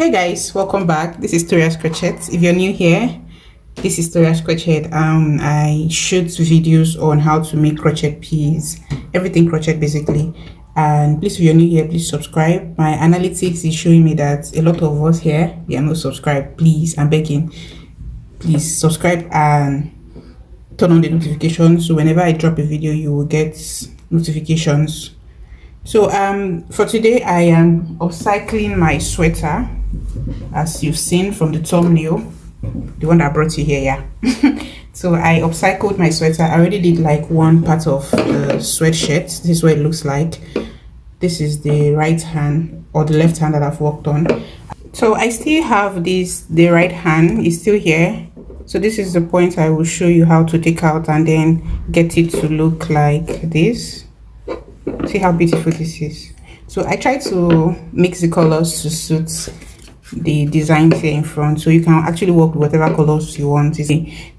Hey guys, welcome back. This is Toria's Crochet. If you're new here, this is Toria's Crochet. I shoot videos on how to make crochet piece, everything crochet basically. And please, if you're new here, please subscribe. My analytics is showing me that a lot of us here, we are not subscribed. Please, I'm begging, please subscribe and turn on the notifications, so whenever I drop a video, you will get notifications. So for today, I am upcycling my sweater, as you've seen from the thumbnail, the one that brought you here. Yeah. So I upcycled my sweater. I already did like one part of the sweatshirt. This is what it looks like. This is the right hand or the left hand that I've worked on. So I still have this, the right hand is still here. So this is the point I will show you how to take out and then get it to look like this. See how beautiful this is. So I try to mix the colors to suit the design here in front, so you can actually work with whatever colors you want. It's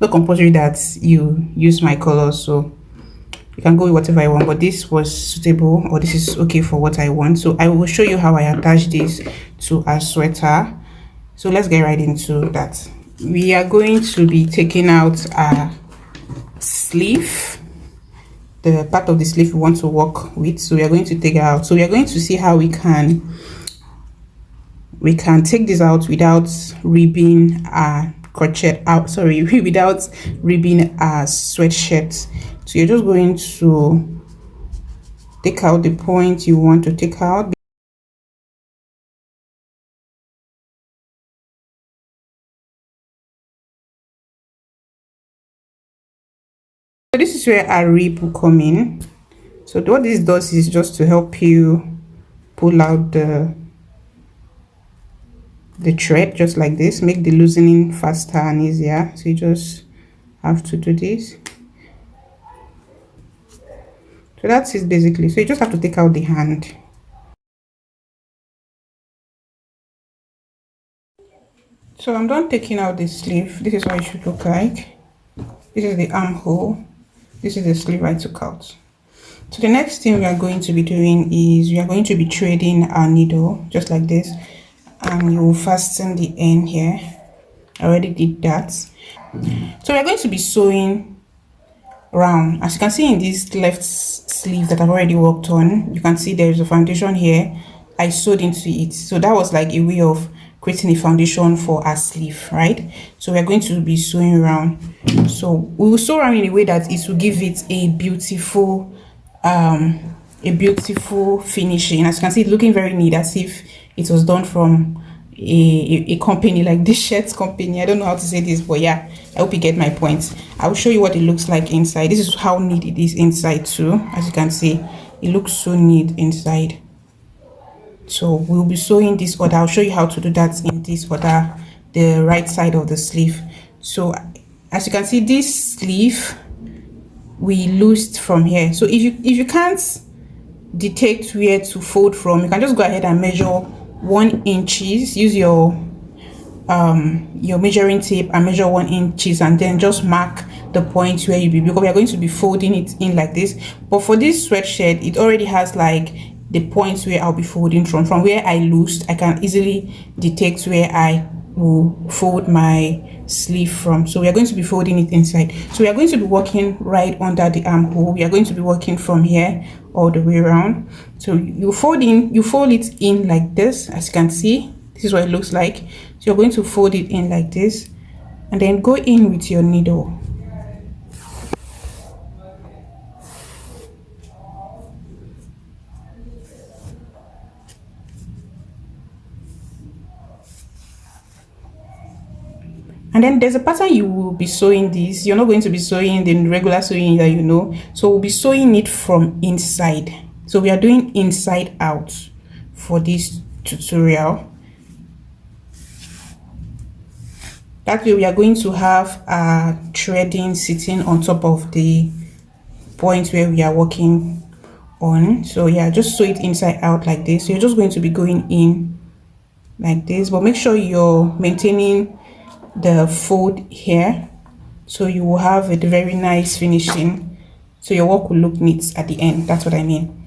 not compulsory that you use my colors, so you can go with whatever I want, but this was suitable, or this is okay for what I want. So I will show you how I attach this to a sweater. So let's get right into that. We are going to be taking out a sleeve, the part of the sleeve we want to work with. So we are going to take it out. So we are going to see how we can take this out without ribbing a crochet out, sorry, without ribbing a sweatshirt. So you're just going to take out the point you want to take out. So this is where a rib will come in. So what this does is just to help you pull out the thread, just like this, make the loosening faster and easier. So you just have to do this. So that's it basically. So you just have to take out the hand. So I'm done taking out the sleeve. This is what it should look like. This is the armhole. This is the sleeve I took out. So the next thing we are going to be doing is we are going to be threading our needle just like this, and you will fasten the end here. I already did that. So we're going to be sewing round. As you can see in this left sleeve that I've already worked on, you can see there is a foundation here. I sewed into it, so that was like a way of creating a foundation for our sleeve, right? So we're going to be sewing around. So we will sew around in a way that it will give it a beautiful finishing. As you can see, it's looking very neat, as if it was done from a company like this shirt company. I don't know how to say this, but yeah, I hope you get my point. I will show you what it looks like inside. This is how neat it is inside too. As you can see, it looks so neat inside. So we'll be sewing this order. I'll show you how to do that in this order, the right side of the sleeve. So as you can see, this sleeve we loosed from here. So if you can't detect where to fold from, you can just go ahead and measure 1 inch. Use your measuring tape and measure 1 inch, and then just mark the point where you be, because we are going to be folding it in like this. But for this sweatshirt, it already has like the points where I'll be folding from where I loosed. I can easily detect where I will fold my sleeve from. So we are going to be folding it inside. So we are going to be working right under the armhole. We are going to be working from here all the way around. So you fold it in like this. As you can see, this is what it looks like. So you're going to fold it in like this and then go in with your needle. And then there's a pattern you will be sewing this. You're not going to be sewing the regular sewing that you know. So we'll be sewing it from inside. So we are doing inside out for this tutorial. That way we are going to have our threading sitting on top of the point where we are working on. So yeah, just sew it inside out like this. So you're just going to be going in like this, but make sure you're maintaining the fold here, so you will have a very nice finishing, so your work will look neat at the end. That's what I mean.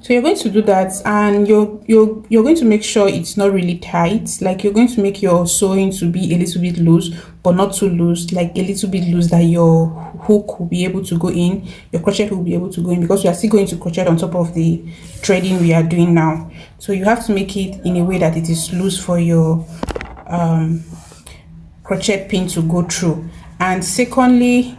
So you're going to do that, and you're going to make sure it's not really tight. Like, you're going to make your sewing to be a little bit loose, but not too loose, like a little bit loose that your hook will be able to go in, your crochet will be able to go in, because we are still going to crochet on top of the threading we are doing now. So you have to make it in a way that it is loose for your crochet pin to go through. And secondly,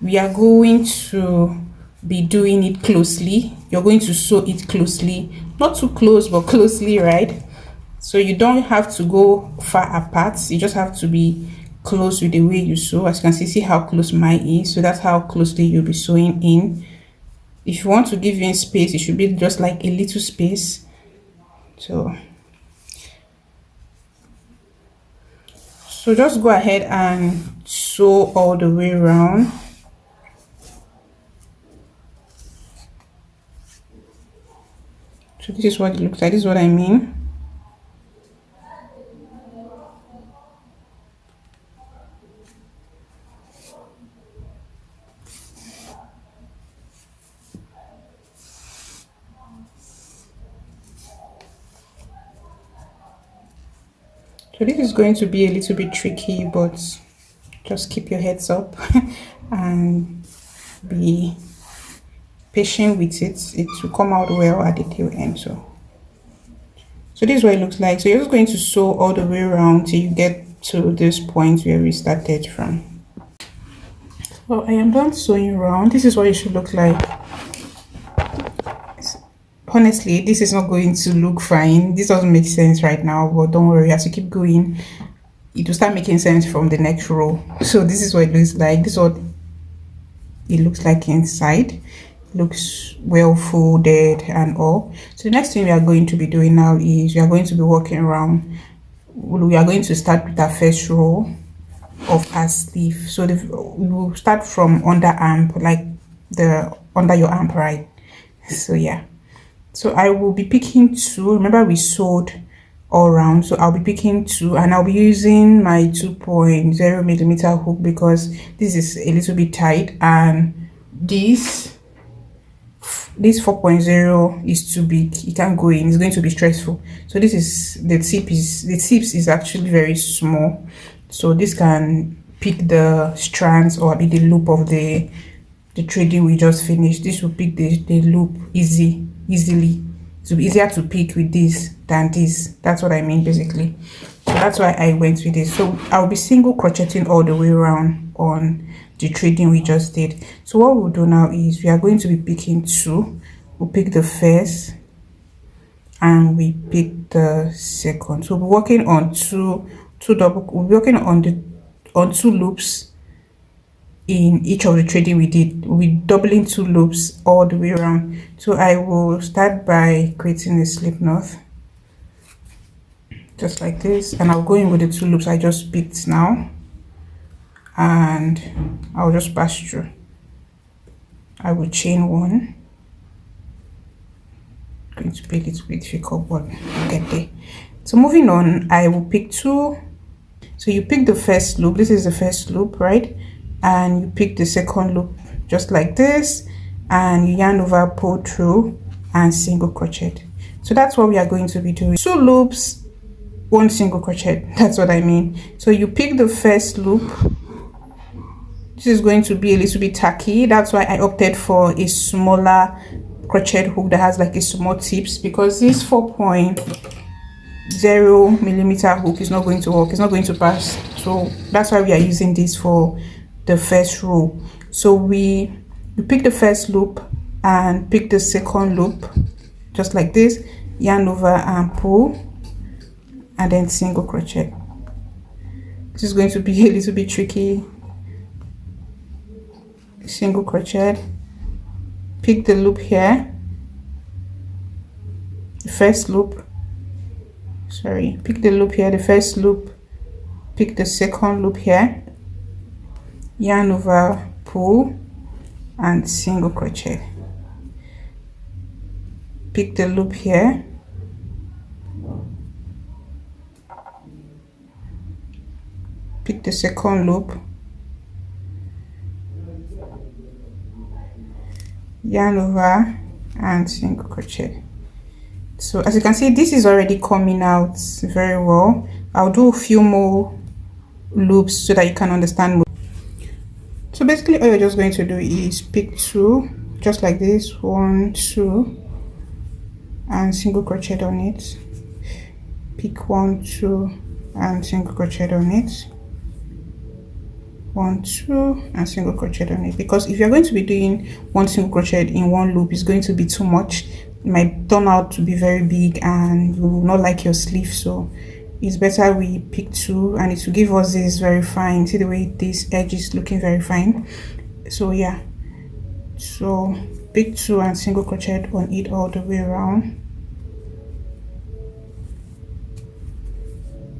we are going to be doing it closely. You're going to sew it closely, not too close, but closely, right? So you don't have to go far apart, you just have to be close with the way you sew. As you can see how close mine is, so that's how closely you'll be sewing in. If you want to give in space, it should be just like a little space. So just go ahead and sew all the way around. So this is what it looks like. This is what I mean. So this is going to be a little bit tricky, but just keep your heads up and be patient with it. It will come out well at the tail end. So this is what it looks like. So you're just going to sew all the way around till you get to this point where we started from. So I am done sewing around. This is what it should look like. Honestly, this is not going to look fine. This doesn't make sense right now, but don't worry, as you keep going, it will start making sense from the next row. So this is what it looks like. This is what it looks like inside. It looks well folded and all. So the next thing we are going to be doing now is we are going to be working around. We are going to start with our first row of our sleeve. So we will start from underarm, like the under your arm, right? So yeah. So I will be picking 2. Remember, we sewed all around, so I'll be picking 2, and I'll be using my 2.0 millimeter hook because this is a little bit tight, and this 4.0 is too big. It can't go in. It's going to be stressful. So this is the tips is actually very small, so this can pick the strands or be the loop of the threading we just finished. This will pick the loop easily. It will be easier to pick with this than this. That's what I mean, basically. So that's why I went with this. So I'll be single crocheting all the way around on the threading we just did. So what we'll do now is we are going to be picking 2. We'll pick the first and we pick the second. So we'll be working on we'll be working on 2 loops in each of the threading we did. We'll be doubling 2 loops all the way around. So I will start by creating a slip knot, just like this, and I'll go in with the 2 loops I just picked now, and I'll just pass through. I will chain 1. Going to be a little bit difficult, but I'll get there. So moving on, I will pick 2. So you pick the first loop. This is the first loop, right? And you pick the second loop just like this, and you yarn over, pull through, and single crochet. So that's what we are going to be doing. 2 loops, 1 single crochet. That's what I mean. So you pick the first loop. This is going to be a little bit tacky. That's why I opted for a smaller crochet hook that has like a small tips, because this 4.0 millimeter hook is not going to work. It's not going to pass. So that's why we are using this for the first row. So we pick the first loop and pick the second loop just like this, yarn over and pull, and then single crochet. This is going to be a little bit tricky. Single crochet, pick the loop here, the first loop, pick the loop here, the first loop, pick the second loop here, yarn over, pull, and single crochet. Pick the loop here, pick the second loop, yarn over, and single crochet. So as you can see, this is already coming out very well. I'll do a few more loops so that you can understand more. So basically all you're just going to do is pick 2, just like this, 1, 2, and single crochet on it. Pick 1, 2, and single crochet on it. 1, 2, and single crochet on it, because if you're going to be doing 1 single crochet in 1 loop, it's going to be too much. It might turn out to be very big and you will not like your sleeve. So it's better we pick 2, and it will give us this very fine, see the way this edge is looking very fine. So yeah, so pick 2 and single crochet on it all the way around.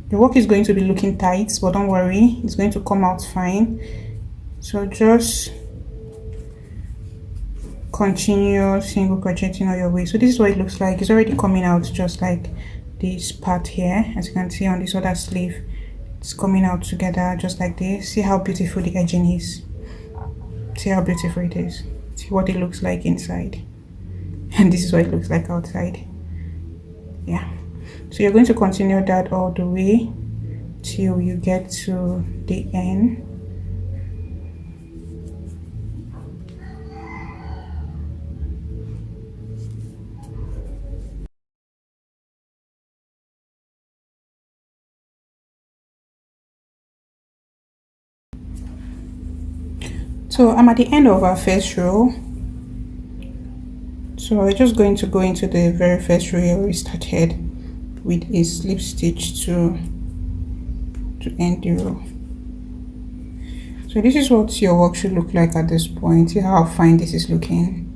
The work is going to be looking tight, but don't worry, it's going to come out fine. So just continue single crocheting all your way. So this is what it looks like. It's already coming out just like this part here. As you can see on this other sleeve, it's coming out together just like this. See how beautiful the edging is. See how beautiful it is. See what it looks like inside, and this is what it looks like outside. Yeah, so you're going to continue that all the way till you get to the end. So I'm at the end of our first row. So we're just going to go into the very first row where we started with a slip stitch to end the row. So this is what your work should look like at this point. See how fine this is looking.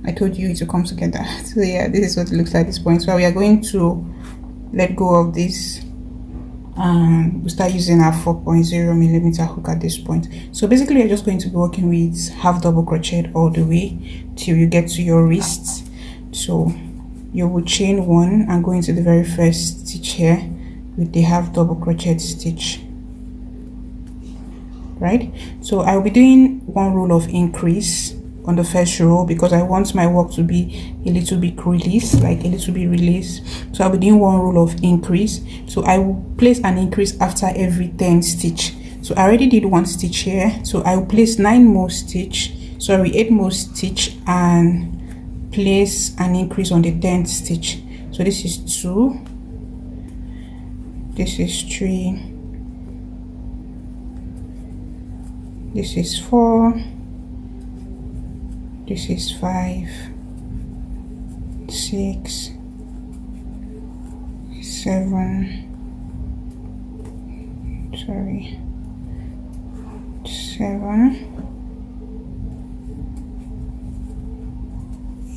I told you it will come together. So yeah, this is what it looks like at this point. So we are going to let go of this and we'll start using our 4.0mm hook at this point. So basically you're just going to be working with half double crochet all the way till you get to your wrists. So you will chain 1 and go into the very first stitch here with the half double crochet stitch, right? So I'll be doing 1 row of increase on the first row because I want my work to be a little bit released, like a little bit released. So I'll be doing 1 row of increase. So I will place an increase after every 10 stitch. So I already did 1 stitch here, so I will place 8 more stitch and place an increase on the 10th stitch. So this is 2, this is 3, this is 4, this is 5, 6, 7,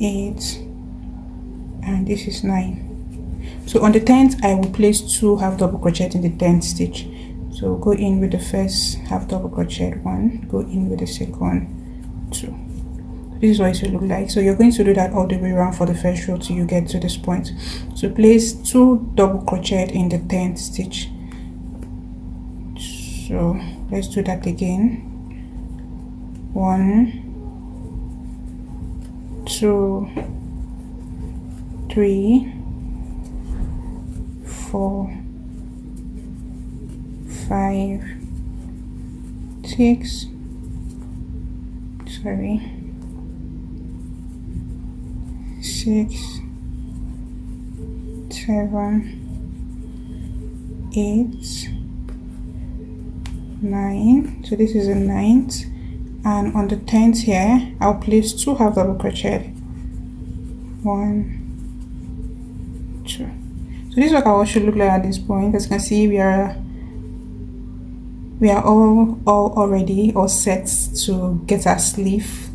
8, and this is 9. So on the 10th I will place 2 half double crochet in the 10th stitch. So go in with the first half double crochet 1, go in with the second 2. This is what it will look like. So you're going to do that all the way around for the first row till you get to this point. So place 2 double crochet in the 10th stitch. So let's do that again. 1, 2, 3, 4, 5, 6, 6, 7, 8, 9. So this is the 9th, and on the 10th here I'll place 2 half double crochet. 1, 2. So this is what our should look like at this point. As you can see, we are already all set to get our sleeve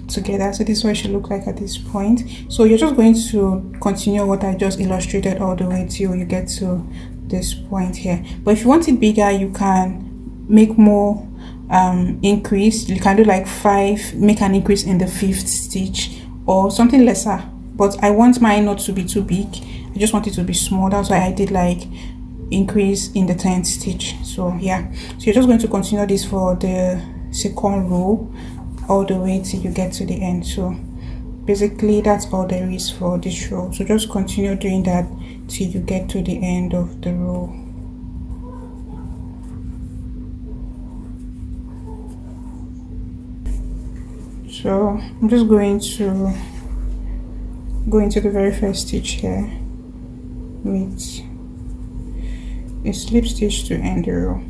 together. So this is what it should look like at this point. So you're just going to continue what I just illustrated all the way till you get to this point here. But if you want it bigger, you can make more increase. You can do like 5, make an increase in the 5th stitch or something lesser, but I want mine not to be too big. I just want it to be small. That's why I did like increase in the 10th stitch. So yeah, so you're just going to continue this for the second row all the way till you get to the end. So basically that's all there is for this row. So just continue doing that till you get to the end of the row. So I'm just going to go into the very first stitch here with a slip stitch to end the row.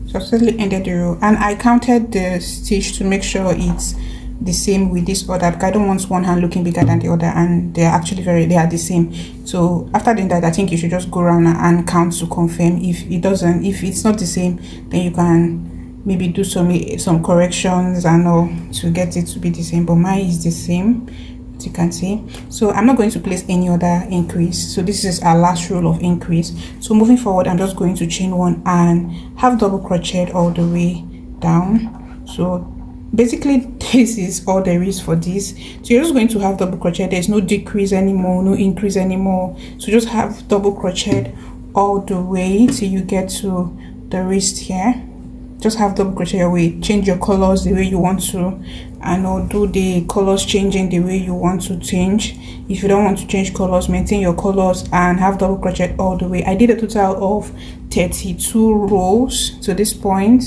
So I've suddenly ended the row, and I counted the stitch to make sure it's the same with this other, because I don't want one hand looking bigger than the other, and they are actually they are the same. So after doing that, I think you should just go around and count to confirm. If it's not the same, then you can maybe do some corrections and all to get it to be the same. But mine is the same, as you can see. So I'm not going to place any other increase. So this is our last row of increase. So moving forward, I'm just going to chain one and have double crochet all the way down. So basically this is all there is for this. So you're just going to have double crochet. There's no decrease anymore, no increase anymore. So just have double crochet all the way till you get to the wrist here. Just have double crochet your way, change your colors the way you want to, and or do the colors changing the way you want to change. If you don't want to change colors, maintain your colors and have double crochet all the way. I did a total of 32 rows to this point,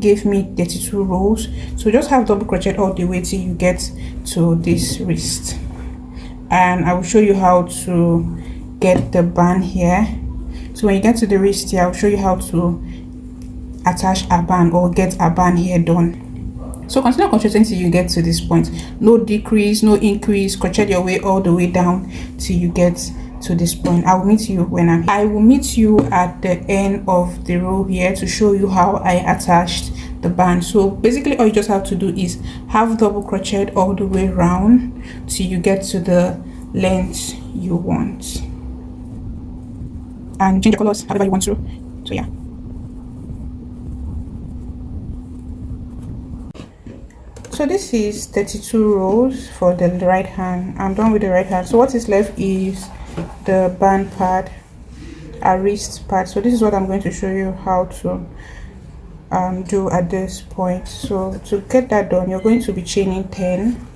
gave me 32 rows. So just have double crochet all the way till you get to this wrist, and I will show you how to get the band here. So when you get to the wrist here, I'll show you how to attach a band or get a band here done. So continue crocheting till you get to this point. No decrease, no increase. Crochet your way all the way down till you get to this point. I will meet you when I will meet you at the end of the row here to show you how I attached the band. So basically all you just have to do is have double crochet all the way around till you get to the length you want, and change the colors however you want to. So yeah. So this is 32 rows for the right hand. I'm done with the right hand. So what is left is the band part, a wrist part. So this is what I'm going to show you how to do at this point. So to get that done, you're going to be chaining 10.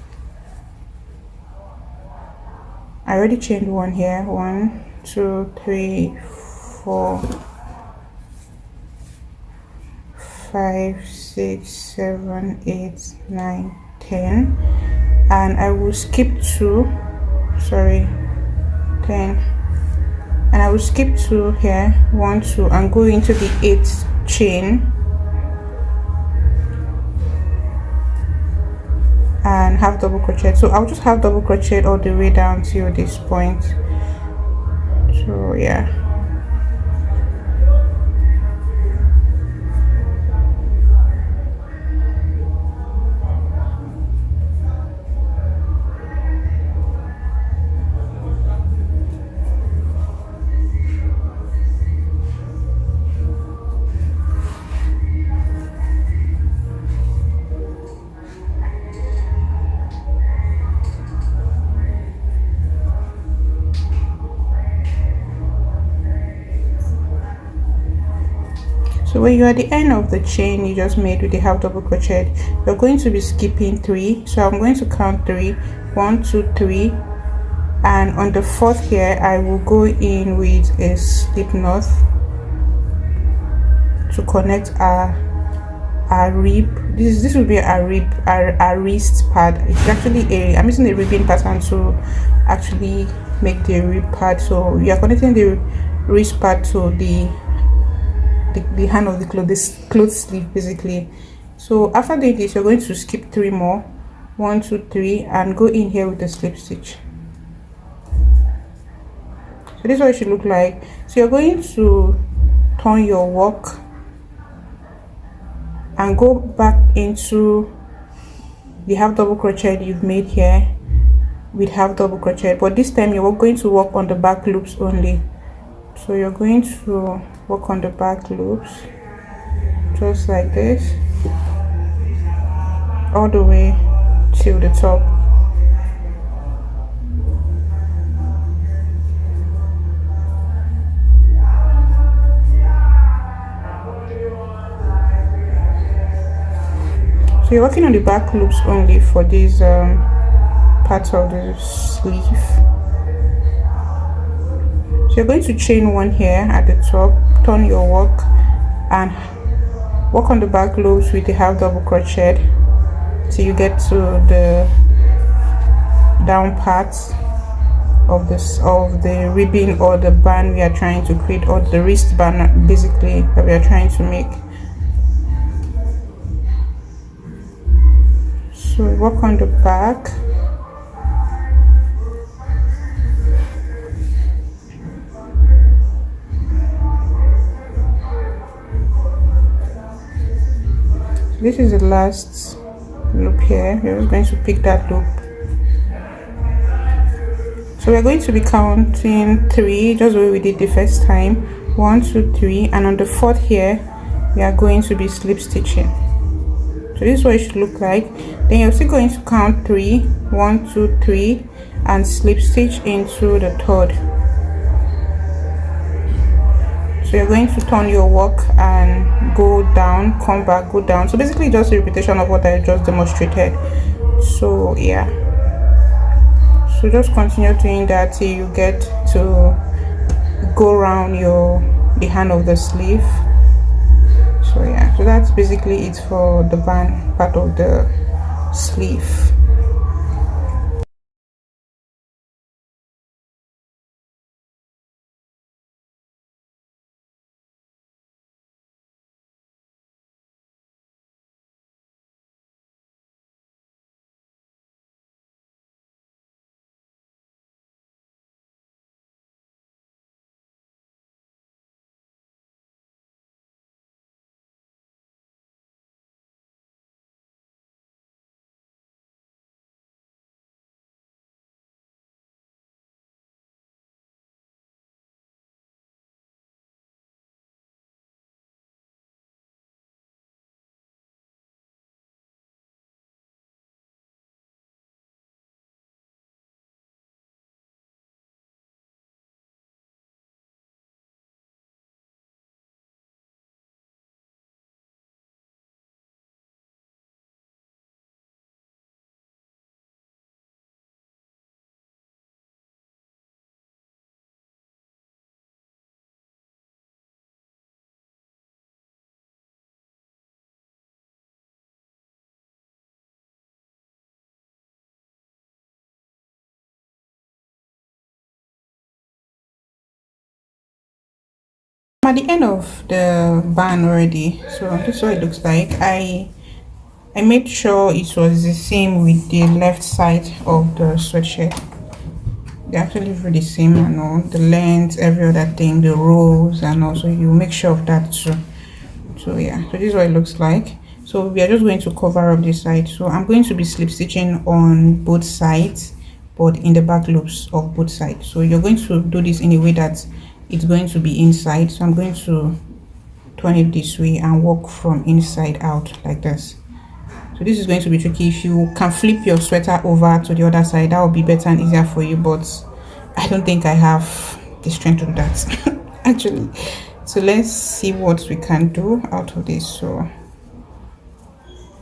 I already chained one here. 1, 2, 3, 4, 5, 6, 7, 8, 9, 10, and I will skip 2, sorry, 10, and I will skip 2 here, 1, 2, and go into the 8th chain and have double crochet. So I'll just have double crochet all the way down till this point. So yeah. So when you're at the end of the chain you just made with the half double crochet, you're going to be skipping 3. So I'm going to count 3, 1, 2, 3, and on the 4th here I will go in with a slip knot to connect a rib. This will be a rib, a wrist pad. It's actually I'm using a ribbon pattern to actually make the rib pad. So you are connecting the wrist pad to the hand of the clothes sleeve basically. So after doing this, you're going to skip 3 more, 1, 2, 3, and go in here with the slip stitch. So this is what it should look like. So you're going to turn your work and go back into the half double crochet you've made here with half double crochet, but this time you're going to work on the back loops only. So you're going to work on the back loops just like this all the way till the top. So you're working on the back loops only for this part of the sleeve. So you're going to chain one here at the top, turn your work, and work on the back loops with the half double crochet till you get to the down part of the ribbon or the band we are trying to create, or the wristband basically that we are trying to make. So work on the back. This is the last loop here. We're just going to pick that loop. So we're going to be counting 3, just the way we did the first time. 1, 2, 3, and on the 4th here we are going to be slip stitching. So this is what it should look like. Then you're still going to count 3, 1, 2, 3, and slip stitch into the 3rd. So you're going to turn your work and go down, come back, go down. So basically just a repetition of what I just demonstrated. So yeah, so just continue doing that till you get to go around the hand of the sleeve. So yeah, so that's basically it for the band part of the sleeve. I'm at the end of the band already, so this is what it looks like. I made sure it was the same with the left side of the sweatshirt. They actually really the same, and all the length, every other thing, the rows, and also you make sure of that too. So yeah, so this is what it looks like. So we are just going to cover up this side. So I'm going to be slip stitching on both sides, but in the back loops of both sides. So you're going to do this in a way that it's going to be inside. So I'm going to turn it this way and work from inside out like this. So this is going to be tricky. If you can flip your sweater over to the other side, that would be better and easier for you, but I don't think I have the strength to do that actually. So let's see what we can do out of this. So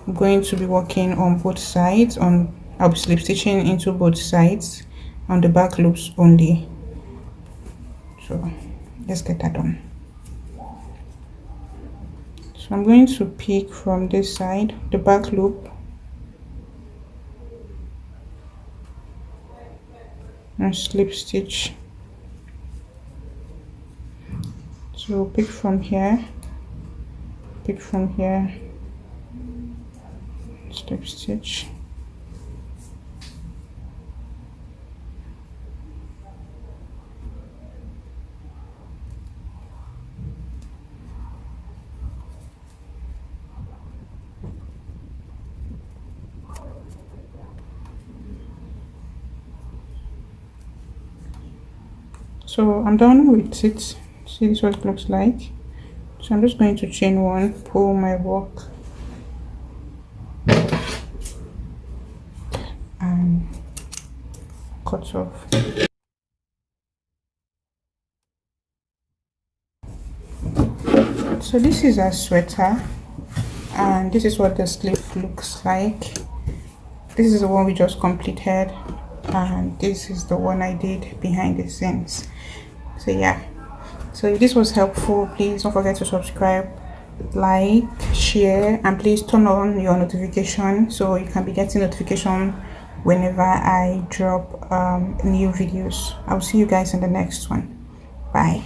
I'm going to be working on both sides. I'll be slip stitching into both sides on the back loops only. So let's get that done. So I'm going to pick from this side the back loop and slip stitch. So pick from here, slip stitch. So I'm done with it. See, this is what it looks like. So I'm just going to chain one, pull my work, and cut off. So this is a sweater, and this is what the sleeve looks like. This is the one we just completed. and this is the one I did behind the scenes. So yeah, so if this was helpful, please don't forget to subscribe, like, share, and please turn on your notification so you can be getting notification whenever I drop new videos. I'll see you guys in the next one. Bye.